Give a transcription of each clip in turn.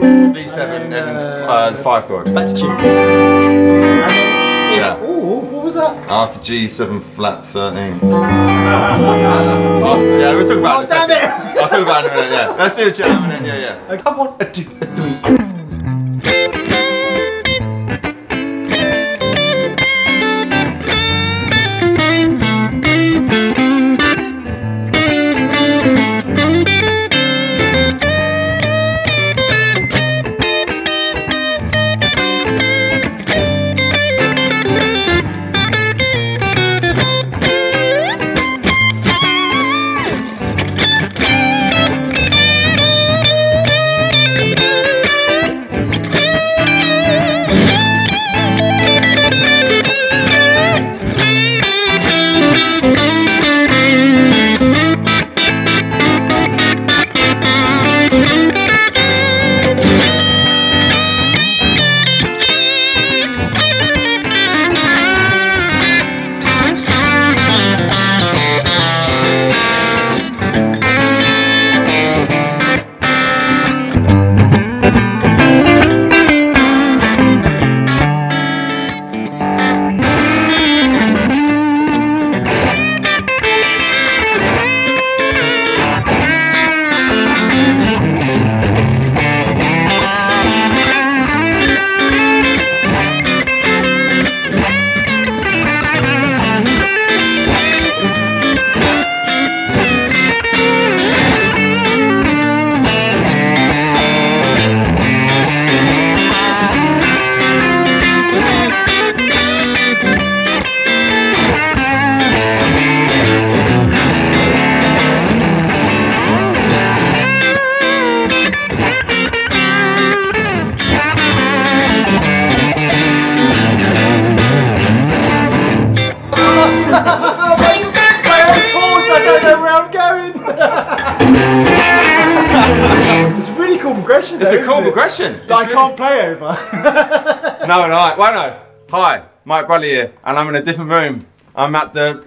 D7 and then the 5 chord. That's G. Yeah. Oh, what was that? After G7 flat 13. Oh, yeah, we'll talk about it. Oh, damn it! I'll talk about it in a minute, yeah. Let's do a jam and then, yeah. Okay. I want a 2, a 3. It's a really cool progression. It's a cool progression. That I can't play over. No. Hi, Mike Bradley here, and I'm in a different room. I'm at the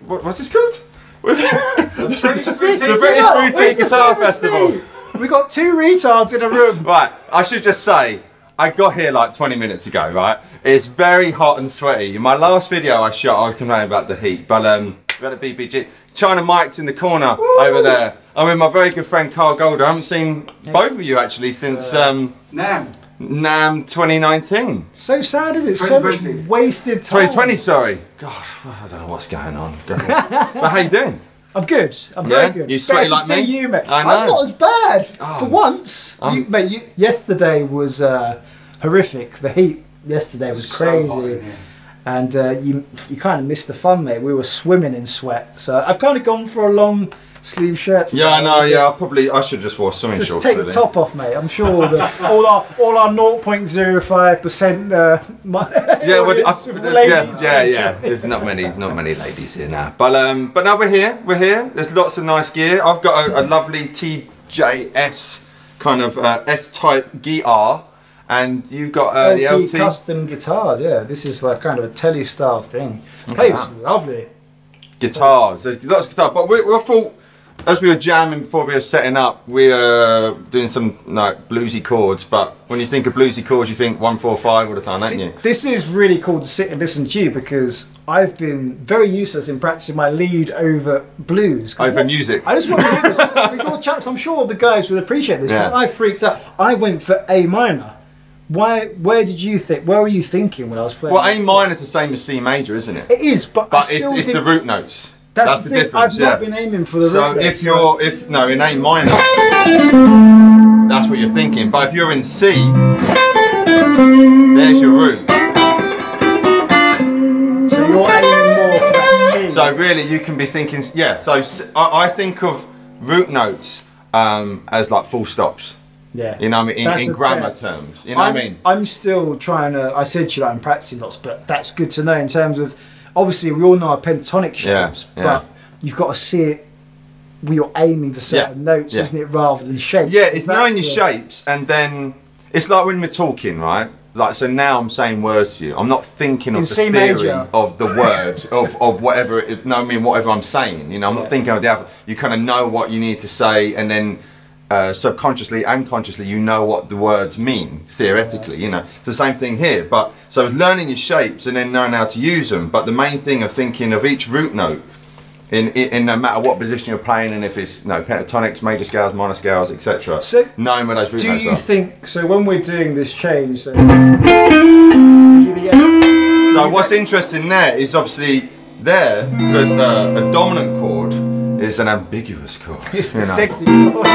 what's this called? The British Boutique Guitar Festival. We got 2 retards in a room. Right, I should just say, I got here like 20 minutes ago, right? It's very hot and sweaty. In my last video I shot, I was complaining about the heat, but we had a BBG. China Mike's in the corner over there. I'm with my very good friend Karl Golden. I haven't seen both of you actually since NAMM 2019. So sad, is it? So much wasted time. 2020, sorry. God, I don't know what's going on. But how you doing? I'm good. I'm very good. You sweaty like me? You, mate. I know. I'm not as bad. For once. Yesterday was horrific. The heat yesterday was crazy. So hot, and you kind of missed the fun, mate. We were swimming in sweat. So I've kind of gone for a long sleeve shirt today. Yeah, I know. Yeah, I should just wear swimming shorts. Just take the top off, mate. I'm sure that all our 0.05%. Yeah. There's not many ladies here now. But now we're here. There's lots of nice gear. I've got a lovely TJS kind of S-type guitar. And you've got the LT custom guitars, yeah. This is like kind of a telly style thing. Plays lovely. Guitars, there's lots of guitars. But we thought, as we were jamming before we were setting up, we were doing some like bluesy chords. But when you think of bluesy chords, you think 1-4-5 all the time, don't you? This is really cool to sit and listen to you because I've been very useless in practicing my lead over blues. Over music. I just want to hear this. For your chaps, I'm sure the guys would appreciate this because I freaked out. I went for A minor. Where did you think? Where were you thinking when I was playing? Well, A minor is the same as C major, isn't it? It is, but it's the root notes. That's the difference. I've not been aiming for the root notes. So if in A minor, that's what you're thinking. But if you're in C, there's your root. So you're aiming more for that C. So really, you can be thinking, yeah. So I think of root notes as like full stops. Yeah. You know what I mean? In grammar terms. You know what I mean? I'm still trying to, I said to you, I'm practicing lots, but that's good to know in terms of, obviously we all know our pentatonic shapes, but you've got to see it where you're aiming for certain notes, isn't it, rather than shapes. Yeah, it's knowing your shapes, and then, it's like when we're talking, right? Like, so now I'm saying words to you. I'm not thinking of the theory of the word, of whatever it is, no, I mean, whatever I'm saying, you know, I'm not thinking of the other, you kind of know what you need to say, and then subconsciously and consciously, you know what the words mean, theoretically, you know. It's the same thing here, but so learning your shapes and then knowing how to use them, but the main thing of thinking of each root note in no matter what position you're playing, and if it's pentatonics, major scales, minor scales, etc. So knowing where those root notes are. Do you think, so when we're doing this change, so what's interesting there is obviously there, a dominant chord is an ambiguous chord. It's a sexy chord.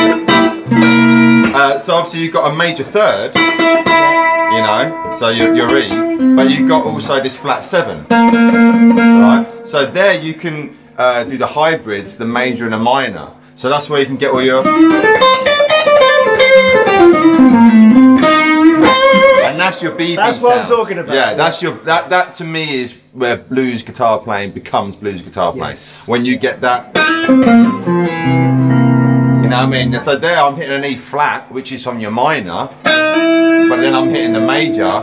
So obviously you've got a major third, you know, so your E, but you've got also this flat 7, right? So there you can do the hybrids, the major and a minor. So that's where you can get all your... And that's your BB That's what I'm talking about. Yeah, that's your that to me is where blues guitar playing becomes blues guitar playing. Yes. When you get that, you know what I mean? So there I'm hitting an E flat, which is on your minor, but then I'm hitting the major,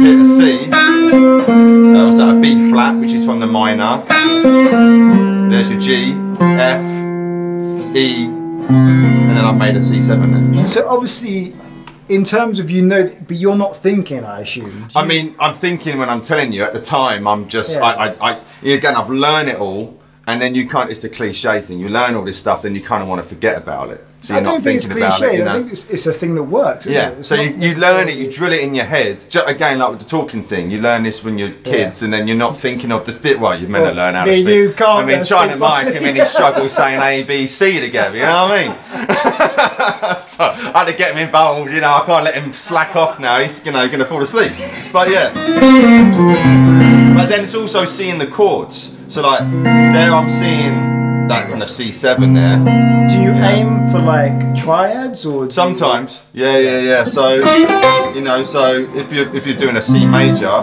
hit the C, what's that, a B flat, which is from the minor, there's your G, F, E, and then I've made a C7 there. So obviously, in terms of, but you're not thinking, I assume. I mean, I'm thinking when I'm telling you. At the time, I'm just, again, I've learned it all, and then you can't. It's the cliche thing. You learn all this stuff, then you kind of want to forget about it. So you're not thinking about it. You know? I think it's a thing that works. Isn't it? So you learn it. You drill it in your head. Again, like with the talking thing, you learn this when you're kids, and then you're not thinking of the well, you're meant to learn how to speak. I mean, trying to mic him, and he struggles saying A, B, C together. You know what I mean? So I had to get him involved, you know, I can't let him slack off now, he's going to fall asleep. But yeah. But then it's also seeing the chords. So like, there I'm seeing that kind of C7 there. Do you aim for like triads or? Sometimes, yeah. So, you know, so if you're doing a C major,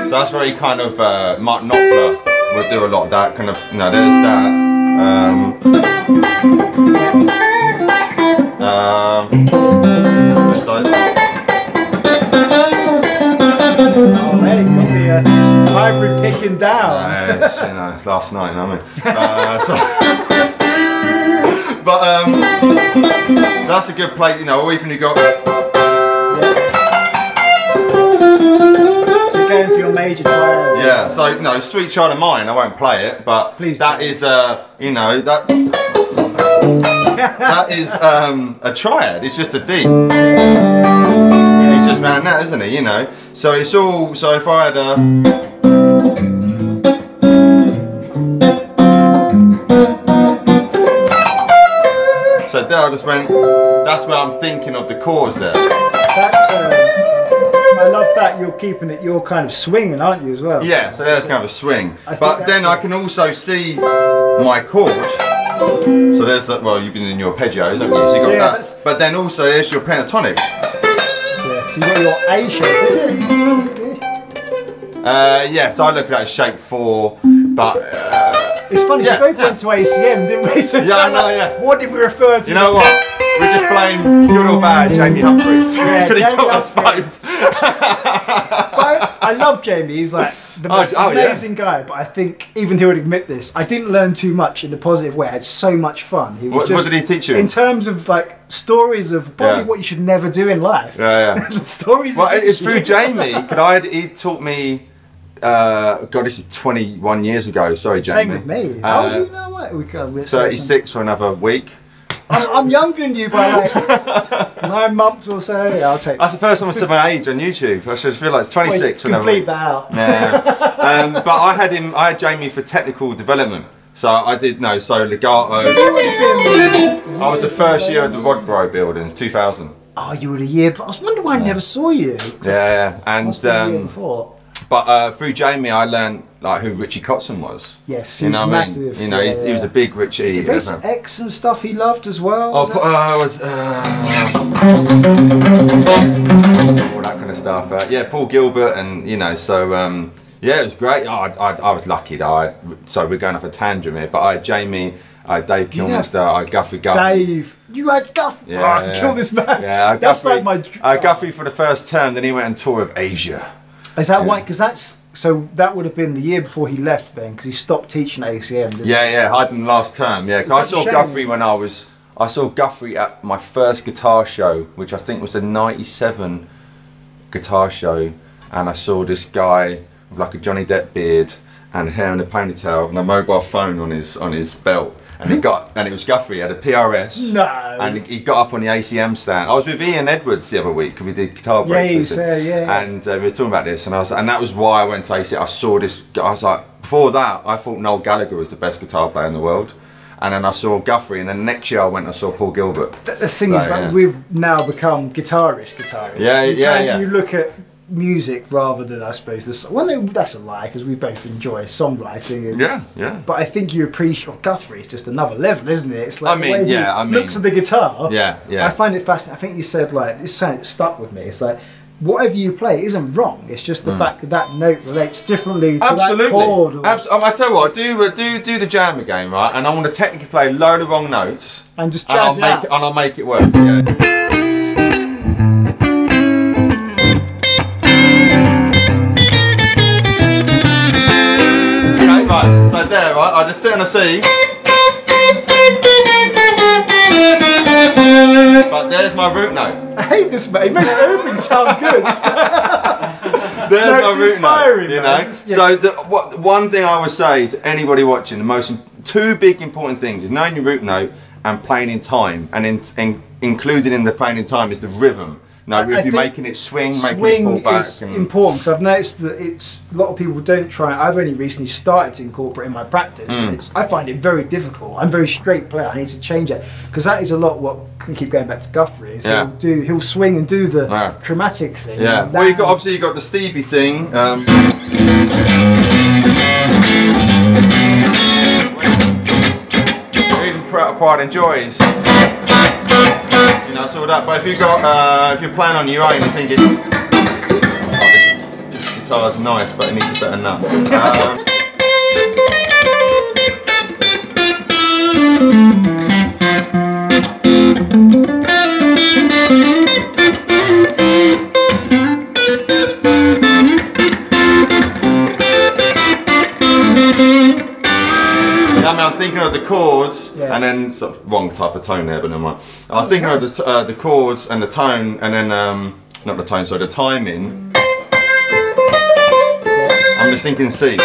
so that's very kind of, Mark Knopfler will do a lot of that kind of, you know, there's that. It's like, oh mate, got me a hybrid picking down. It's, you know, last night, you know what I mean? But so that's a good play, you know, or even you got. So you're going for your major triads. Yeah, so no, Sweet Child of Mine, I won't play it, but please that is you know, that is a triad, it's just a D. He's just around that, isn't he, you know? So it's all, so if I had a so there I just went, that's where I'm thinking of the chords there. That's I love that you're keeping it, you're kind of swinging, aren't you, as well? Yeah, so there's kind of a swing. But then I can also see my chord. So there's that, well, you've been in your arpeggios, haven't you? So you got that. But then also there's your pentatonic. Yeah, so you got your A shape, is it? Yeah, so I look at that as shape 4, but it's funny, so both went to ACM, didn't we? So yeah, I know, yeah. What did we refer to? You know what? We just blame good or bad Jamie Humphries. Yeah, Because he taught us both. But I love Jamie, he's like the most amazing guy, but I think even he would admit this, I didn't learn too much in a positive way. I had so much fun. He was what did he teach you? In terms of like stories of probably what you should never do in life. Yeah. The stories. Well, it's through Jamie, because he taught me, God, this is 21 years ago, sorry Jamie. Same with me. How do you know what? We're 36 for another week. I'm younger than you by like 9 months or so. Yeah, I'll take. That's the first time I said my age on YouTube. I just feel like it's 26. Well, complete that out. Yeah. But I had Jamie for technical development. So I did so legato. So you would have been. I was the first year of the Rodborough buildings, 2000. Oh, you were a year. I was wondering why I never saw you. Yeah, and must have been a year before. But through Jamie, I learned like who Richie Kotzen was. Yes, you know what massive. I mean? You know, he was a big Richie. Is it X and stuff he loved as well? Oh, all that kind of stuff. Yeah, Paul Gilbert, and you know, so yeah, it was great. I was lucky that so we're going off a tangent here, but I had Jamie, I had Dave Kilminster, I had Guthrie Govan. Dave, you had Guthrie. Yeah, I can kill this man. Yeah, that's Guthrie, like my. Guthrie for the first term, then he went on tour of Asia. Is that why? Because that would have been the year before he left then, because he stopped teaching at ACM, didn't he? Yeah, I didn't last term, yeah. 'Cause I saw Guthrie when I saw Guthrie at my first guitar show, which I think was the '97 guitar show, and I saw this guy with like a Johnny Depp beard and hair in a ponytail and a mobile phone on his belt. And it was Guthrie, he had a PRS. No. And he got up on the ACM stand. I was with Ian Edwards the other week, we did guitar breaks. Yeah. And we were talking about this, and that was why I went to ACM. I saw this, I was like, before that, I thought Noel Gallagher was the best guitar player in the world. And then I saw Guthrie, and then next year I went and saw Paul Gilbert. The thing is, like, we've now become guitarists. Yeah. You look at music rather than, I suppose, this. Well, no, that's a lie, because we both enjoy songwriting. And, yeah. But I think you appreciate Guthrie. It's just another level, isn't it? It's like looks at the guitar. Yeah. I find it fascinating. I think you said, like, this sound stuck with me. It's like, whatever you play isn't wrong. It's just the fact that that note relates differently to that chord. I tell you what, do the jam again, right? And I want to technically play a load of wrong notes and just jazz it out. And I'll make it work. Yeah. Right, so there, right, I just sit on a C. But there's my root note. I hate this, mate. It makes everything sound good. There's my root note, you know. So one thing I would say to anybody watching, two big important things is knowing your root note and playing in time, and included in the playing in time is the rhythm. No, if you're making it swing, making it pull back. Is important, because I've noticed that a lot of people don't try. I've only recently started to incorporate in my practice. I find it very difficult. I'm a very straight player. I need to change it, because that is a lot what can keep going back to Guthrie. Is he'll swing and do the chromatic thing. Yeah. Well, obviously you got the Stevie thing. Even Pride and Joys. You know, so that. But if you're playing on your own and thinking, oh, this guitar's nice, but it needs a better nut. I'm thinking of the chords, and then sort of wrong type of tone there, but never mind. I was thinking of the chords and the tone, and then not the tone, sorry, the timing. I'm just thinking C. Now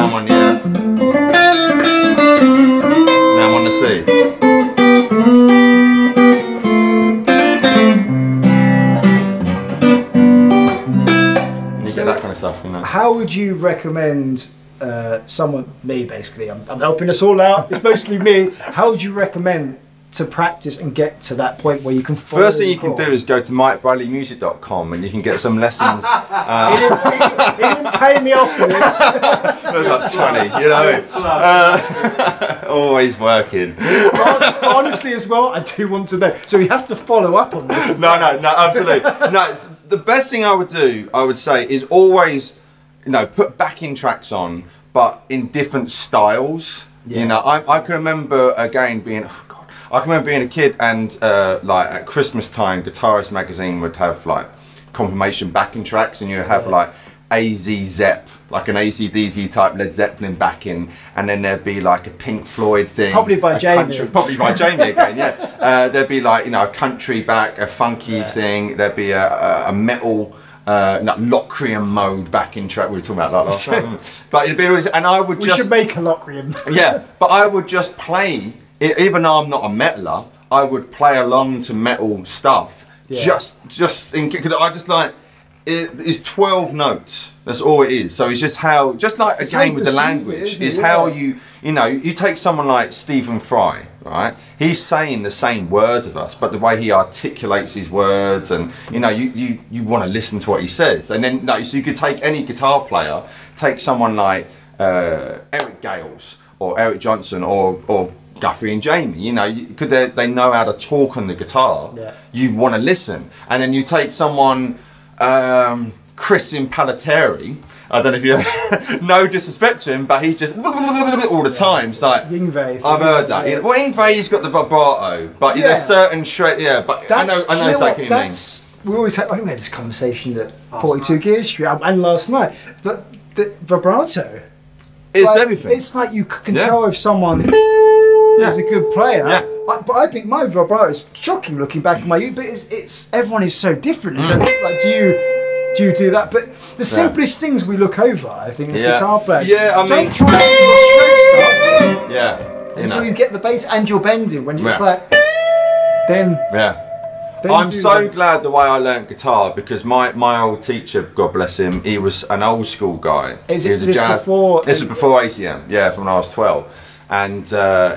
I'm on the F. Now I'm on the C. And you get that kind of stuff, you know. How would you recommend me basically, I'm helping us all out, it's mostly me, how would you recommend to practice and get to that point where you can follow? First thing you can do is go to MikeBradleyMusic.com and you can get some lessons. He didn't pay me off for this. That was like 20, you know. Always working. Honestly as well, I do want to know. So he has to follow up on this. No, absolutely. No, the best thing I would say is always, put backing tracks on, but in different styles. Yeah. You know, I can remember again being, I can remember being a kid and like at Christmas time, Guitarist magazine would have like confirmation backing tracks, and you have like AZ Zepp, like an AC/DC type Led Zeppelin backing, and then there'd be like a Pink Floyd thing. Probably by Jamie. Probably by Jamie again, yeah. There'd be like, a country back, a funky thing. There'd be a metal, Locrian mode backing track we were talking about that last time. But it'd be always, and I would We should make a Locrian. Yeah, but I would just play, even though I'm not a metaler, I would play along to metal stuff. Yeah. Just in, because I just like, it is 12 notes. That's all it is. So it's just how, just like again with the language, is how you take someone like Stephen Fry, right? He's saying the same words of us, but the way he articulates his words, and you want to listen to what he says. And then so you could take any guitar player, take someone like Eric Gales or Eric Johnson or Guthrie and Jamie, because they know how to talk on the guitar. Yeah. You want to listen, and then you take someone. Chris Impallitteri, I don't know if you no disrespect to him, but he's just all the time. It's like Yngwie, I've heard that. Well, Yngwie's got the vibrato, but there's certain but I know exactly what you mean. we always have, I think we had this conversation at 42 Gear Street and last night, but the vibrato. It's like, everything. It's like you can tell if someone is a good player. Yeah. But I think my vibrato is shocking looking back at my youth, but it's everyone is so different. Like, do you do that? But the simplest things we look over, I think, as guitar players. Yeah, I mean, don't try and shred stuff. Yeah. Until you get the bass and you're bending. When you're just like, then. Yeah. I'm so glad the way I learnt guitar, because my old teacher, God bless him, he was an old school guy. Is it this before? This was before ACM, yeah, from when I was 12. And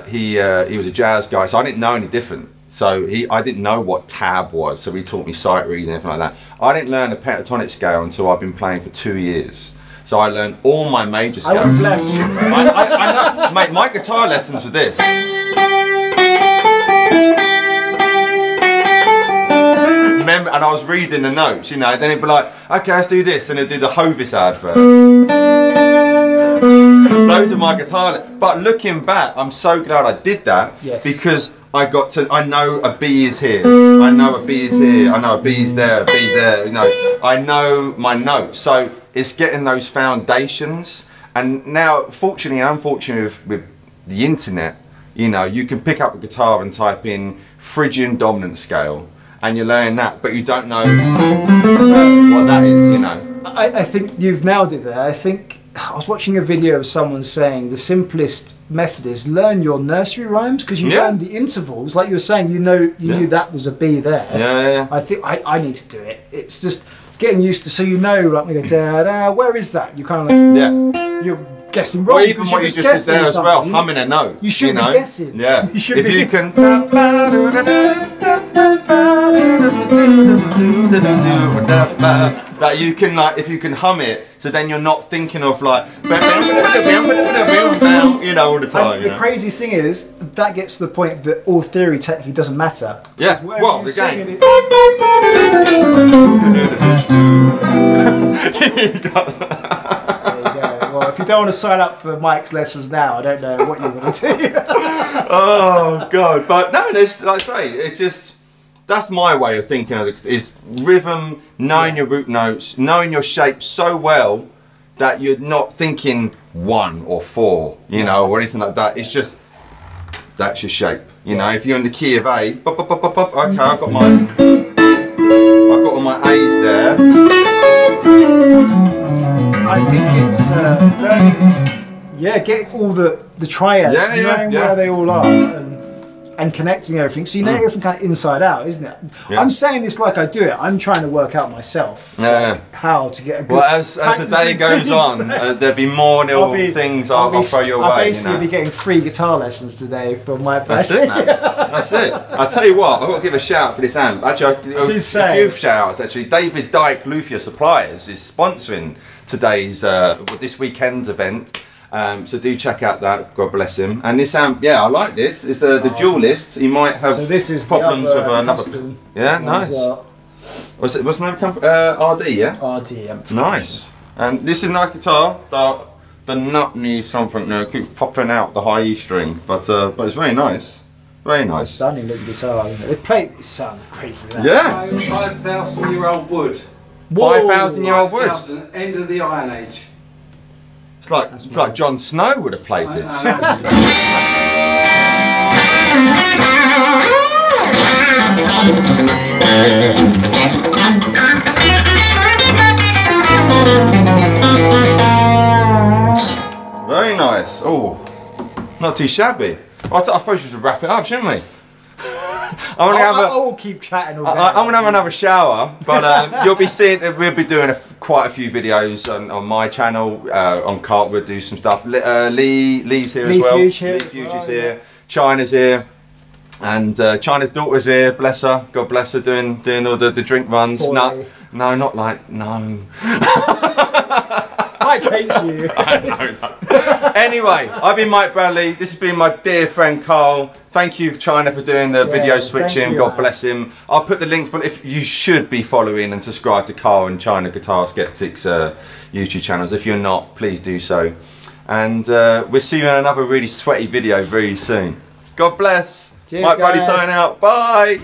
he was a jazz guy, so I didn't know any different. So I didn't know what tab was, so he taught me sight reading and everything like that. I didn't learn the pentatonic scale until I've been playing for 2 years. So I learned all my major scales. I would have left. I know, mate, my guitar lessons were this. Remember, and I was reading the notes, you know, then it'd be like, okay, let's do this, and it'd do the Hovis advert. Those are my guitar. But looking back, I'm so glad I did that, because I know a B is here, I know a B is here, I know a B is there, a B there, you know, I know my notes. So it's getting those foundations. And now, fortunately and unfortunately with the internet, you know, you can pick up a guitar and type in Phrygian dominant scale, and you're learning that, but you don't know what that is, you know. I think you've nailed it there. I think I was watching a video of someone saying the simplest method is learn your nursery rhymes, because you learn the intervals. Like you were saying, you knew that was a B there. Yeah. I think I need to do it. It's just getting used to, so you know, like we go da da. Where is that? You kind of like you're guessing wrong. Well, even what you just did there as well, humming a note. You should be guessing. Yeah. You should if you can. That you can, like, if you can hum it, so then you're not thinking of like, you know, all the time. The crazy thing is that gets to the point that all theory technically doesn't matter. Yeah. Well, the game. Well, if you don't want to sign up for Mike's lessons now, I don't know what you want to do. Oh God! But no, it's like I say, it's just that's my way of thinking of it. Is rhythm, knowing your root notes, knowing your shape so well that you're not thinking 1 or 4, you know, or anything like that. It's just that's your shape. You know, if you're in the key of A, okay, I've got all my A's there. I think it's learning, getting all the triads, knowing where they all are, and connecting everything. So you know everything kind of inside out, isn't it? Yeah. I'm saying this like I do it. I'm trying to work out myself how to get a good. Well, as the day goes on, there'll be more little things I'll throw your way. I'll basically be getting free guitar lessons today from my That's it, man. That's it. I'll tell you what, I've got to give a shout out for this amp. Actually, a few shout outs actually. David Dyke Luthier Suppliers is sponsoring today's this weekend's event. So do check out that, God bless him. And this amp, I like this. It's the dualist. He might have problems with another. Yeah, nice. What's the name of the company? RD, yeah? RD amp. Nice. And this is a nice guitar. The nut needs something now. It keeps popping out the high E string, but it's very nice. Very nice. Stunning looking guitar, isn't it? They play it sound great for that. Yeah. 5,000-year-old wood. 5,000-year-old wood. End of the Iron Age. It's like Jon Snow would have played this. Very nice. Oh, not too shabby. I suppose we should wrap it up, shouldn't we? I will keep chatting all day. I'm going to have another shower, but you'll be seeing, we'll be doing quite a few videos on my channel, on Karl, we'll do some stuff. Lee's here as well. Lee Fuge's here. China's here. And China's daughter's here, bless her. God bless her, doing all the drink runs. No, not like, no. Mike hates you. I know. Anyway, I've been Mike Bradley. This has been my dear friend Karl. Thank you, China, for doing the video switching. God bless him. I'll put the links, but if you should be following and subscribe to Karl and China Guitar Skeptics YouTube channels. If you're not, please do so. And we'll see you in another really sweaty video very soon. God bless. Cheers, Mike Bradley guys. signing out. Bye.